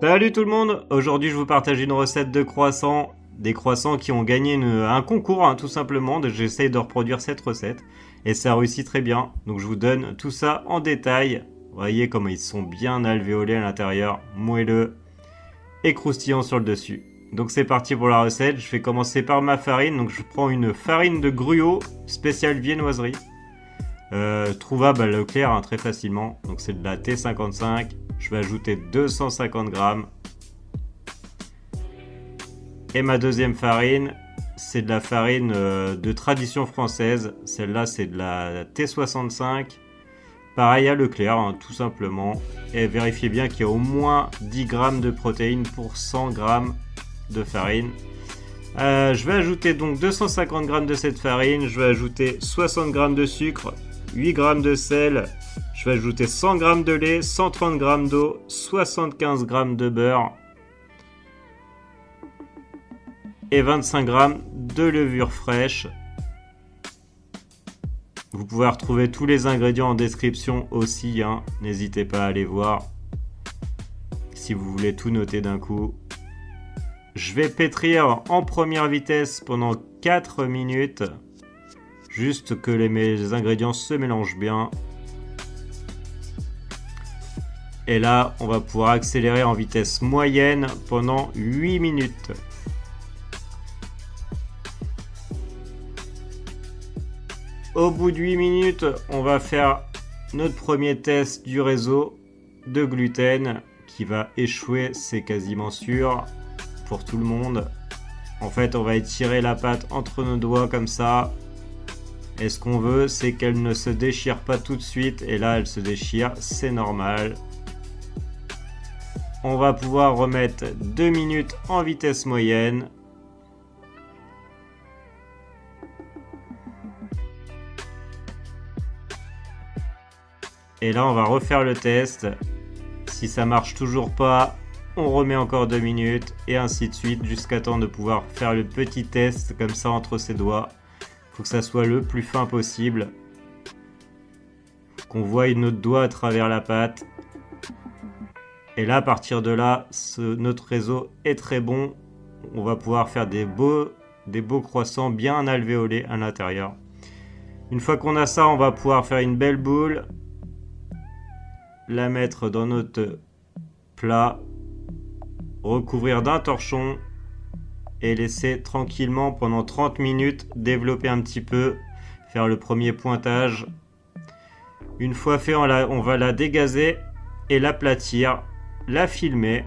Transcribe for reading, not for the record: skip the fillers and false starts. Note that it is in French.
Salut tout le monde, aujourd'hui je vous partage une recette de croissants, des croissants qui ont gagné un concours tout simplement, j'essaye de reproduire cette recette et ça réussit très bien, donc je vous donne tout ça en détail. Vous voyez comment ils sont bien alvéolés à l'intérieur, moelleux et croustillants sur le dessus. Donc c'est parti pour la recette, je vais commencer par ma farine, donc je prends une farine de gruau spéciale viennoiserie, trouvable à Leclerc très facilement, donc c'est de la T55. Je vais ajouter 250 grammes. Et ma deuxième farine, c'est de la farine de tradition française. Celle-là, c'est de la T65. Pareil à Leclerc, tout simplement. Et vérifiez bien qu'il y a au moins 10 grammes de protéines pour 100 grammes de farine. Je vais ajouter donc 250 grammes de cette farine. Je vais ajouter 60 grammes de sucre, 8 grammes de sel. Je vais ajouter 100 g de lait, 130 g d'eau, 75 g de beurre et 25 g de levure fraîche. Vous pouvez retrouver tous les ingrédients en description aussi, n'hésitez pas à aller voir si vous voulez tout noter d'un coup. Je vais pétrir en première vitesse pendant 4 minutes, juste que mes ingrédients se mélangent bien. Et là, on va pouvoir accélérer en vitesse moyenne pendant 8 minutes. Au bout de 8 minutes, on va faire notre premier test du réseau de gluten qui va échouer, c'est quasiment sûr pour tout le monde. En fait, on va étirer la pâte entre nos doigts comme ça. Et ce qu'on veut, c'est qu'elle ne se déchire pas tout de suite. Et là, elle se déchire, c'est normal. On va pouvoir remettre 2 minutes en vitesse moyenne. Et là, on va refaire le test. Si ça marche toujours pas, on remet encore 2 minutes et ainsi de suite jusqu'à temps de pouvoir faire le petit test comme ça entre ses doigts. Il faut que ça soit le plus fin possible. Qu'on voie notre doigt à travers la pâte. Et là, à partir de là, notre réseau est très bon. On va pouvoir faire des beaux croissants bien alvéolés à l'intérieur. Une fois qu'on a ça, on va pouvoir faire une belle boule. La mettre dans notre plat. Recouvrir d'un torchon. Et laisser tranquillement pendant 30 minutes développer un petit peu. Faire le premier pointage. Une fois fait, on va la dégazer et l'aplatir. La filmer